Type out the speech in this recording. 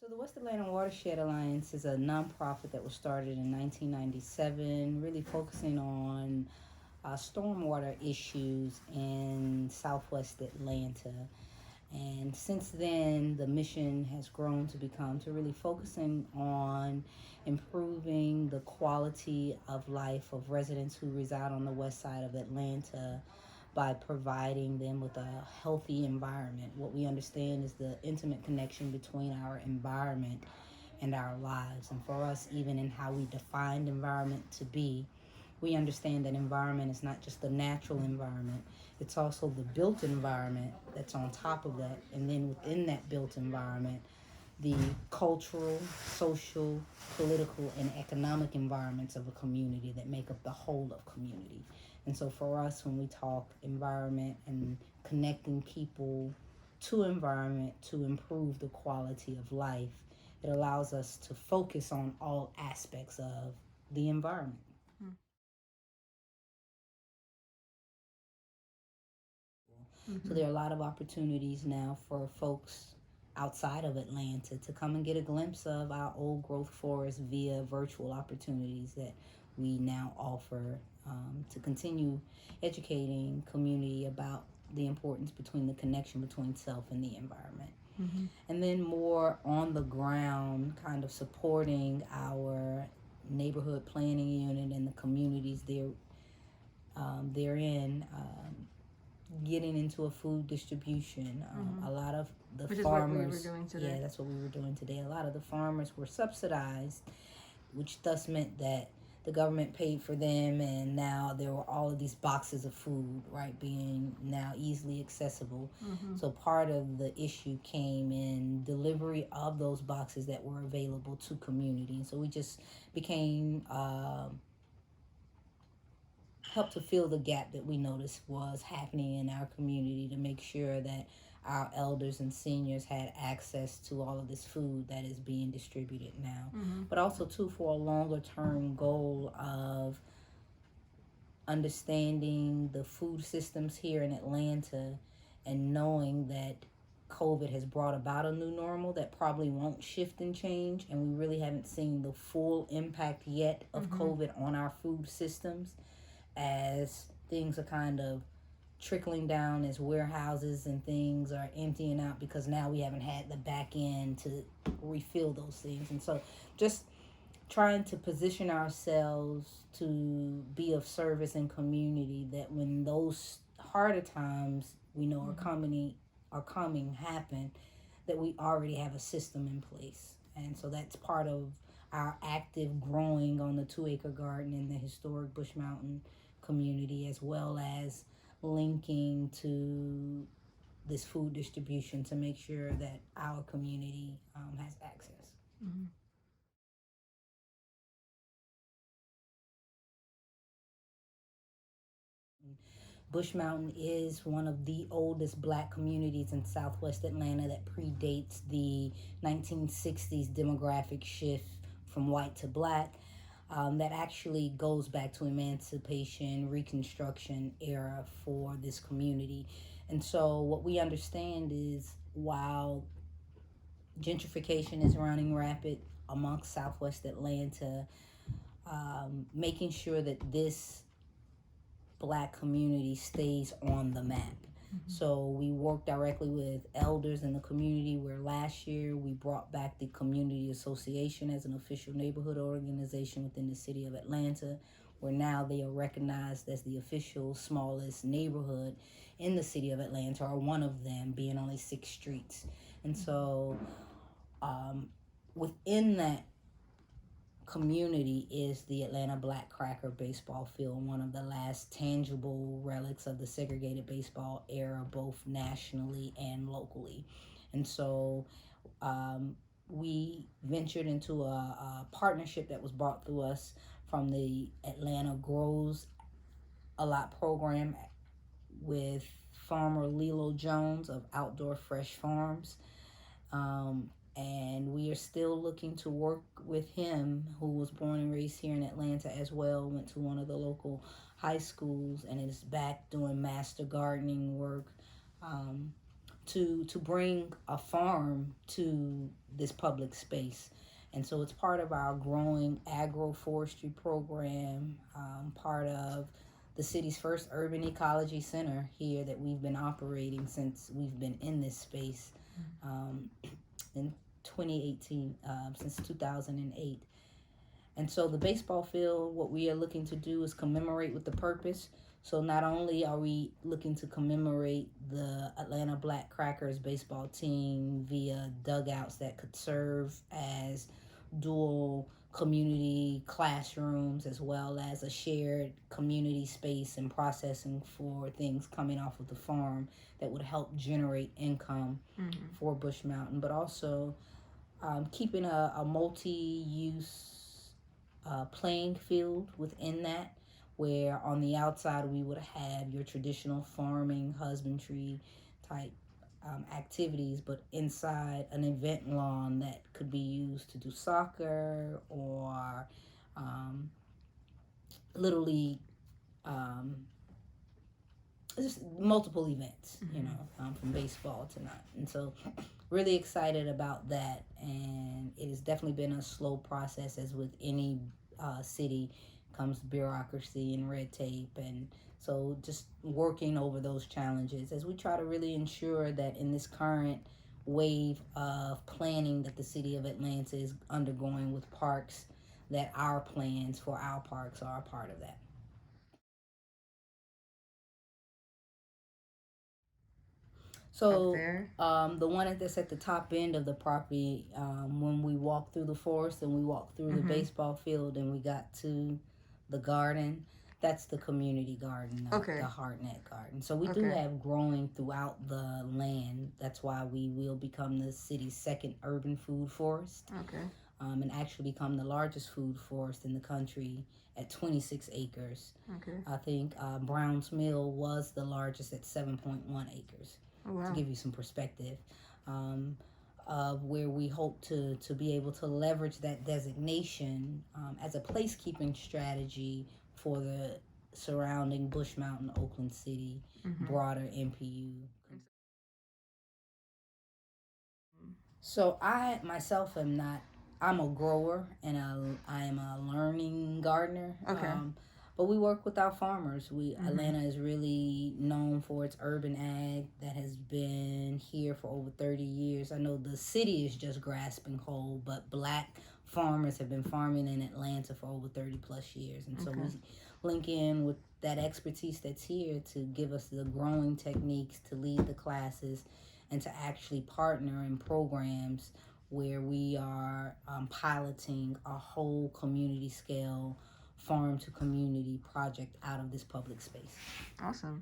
So the West Atlanta Watershed Alliance is a nonprofit that was started in 1997, really focusing on stormwater issues in Southwest Atlanta. And since then, the mission has grown to become to really focusing on improving the quality of life of residents who reside on the west side of Atlanta by providing them with a healthy environment. What we understand is the intimate connection between our environment and our lives. And for us, even in how we defined environment to be, we understand that environment is not just the natural environment, it's also the built environment that's on top of that. And then within that built environment, the cultural, social, political, and economic environments of a community that make up the whole of community. And so for us, when we talk environment and connecting people to environment to improve the quality of life, it allows us to focus on all aspects of the environment. So there are a lot of opportunities now for folks outside of Atlanta to come and get a glimpse of our old growth forest via virtual opportunities that we now offer to continue educating community about the importance between the connection between self and the environment. And then more on the ground, kind of supporting our neighborhood planning unit and the communities they're in. Getting into a food distribution. A lot of the Which farmers, is what we were doing today. Yeah, that's what we were doing today. A lot of the farmers were subsidized, which thus meant that the government paid for them, and now there were all of these boxes of food, right, being now easily accessible. So part of the issue came in delivery of those boxes that were available to community. And so we just became helped to fill the gap that we noticed was happening in our community to make sure that our elders and seniors had access to all of this food that is being distributed now. But also too, for a longer term goal of understanding the food systems here in Atlanta and knowing that COVID has brought about a new normal that probably won't shift and change, and we really haven't seen the full impact yet of COVID on our food systems, as things are kind of trickling down, as warehouses and things are emptying out because now we haven't had the back end to refill those things. And so just trying to position ourselves to be of service in community, that when those harder times we know are coming happen, that we already have a system in place. And so that's part of our active growing on the 2-acre garden in the historic Bush Mountain community, as well as linking to this food distribution to make sure that our community has access. Bush Mountain is one of the oldest black communities in Southwest Atlanta that predates the 1960s demographic shift from white to black. That actually goes back to emancipation, Reconstruction era for this community. And so what we understand is, while gentrification is running rapid amongst Southwest Atlanta, making sure that this black community stays on the map. So we work directly with elders in the community, where last year we brought back the Community Association as an official neighborhood organization within the city of Atlanta, where now they are recognized as the official smallest neighborhood in the city of Atlanta, or one of them, being only 6 streets. And so within that community is the Atlanta Black Cracker baseball field, one of the last tangible relics of the segregated baseball era, both nationally and locally. And so we ventured into a partnership that was brought through us from the Atlanta Grows a Lot program with farmer Lilo Jones of Outdoor Fresh Farms. And we are still looking to work with him, who was born and raised here in Atlanta as well, went to one of the local high schools, and is back doing master gardening work to bring a farm to this public space. And so it's part of our growing agroforestry program, part of the city's first urban ecology center here that we've been operating since we've been in this space in 2018, since 2008. And so the baseball field, what we are looking to do is commemorate with the purpose. So not only are we looking to commemorate the Atlanta Black Crackers baseball team via dugouts that could serve as dual community classrooms, as well as a shared community space and processing for things coming off of the farm that would help generate income for Bush Mountain, but also keeping a multi-use playing field within that, where on the outside we would have your traditional farming, husbandry type activities, but inside an event lawn that could be used to do soccer or little league, just multiple events, from baseball to not. And so really excited about that. And it has definitely been a slow process, as with any city comes bureaucracy and red tape. And so just working over those challenges as we try to really ensure that in this current wave of planning that the city of Atlanta is undergoing with parks, that our plans for our parks are a part of that. So the one that's at the top end of the property, when we walk through the forest and we walk through the baseball field and we got to the garden, that's the community garden, the Hartnett Garden. So we do have growing throughout the land. That's why we will become the city's second urban food forest. And actually become the largest food forest in the country at 26 acres. I think Brown's Mill was the largest at 7.1 acres. To give you some perspective, of where we hope to be able to leverage that designation as a placekeeping strategy for the surrounding Bush Mountain, Oakland City, broader MPU. So I myself am not. I'm a grower and I am a learning gardener. But we work with our farmers. Atlanta is really known for its urban ag that has been here for over 30 years. I know the city is just grasping hold, but Black farmers have been farming in Atlanta for over 30 plus years. And so we link in with that expertise that's here to give us the growing techniques, to lead the classes, and to actually partner in programs where we are piloting a whole community scale farm to community project out of this public space. Awesome.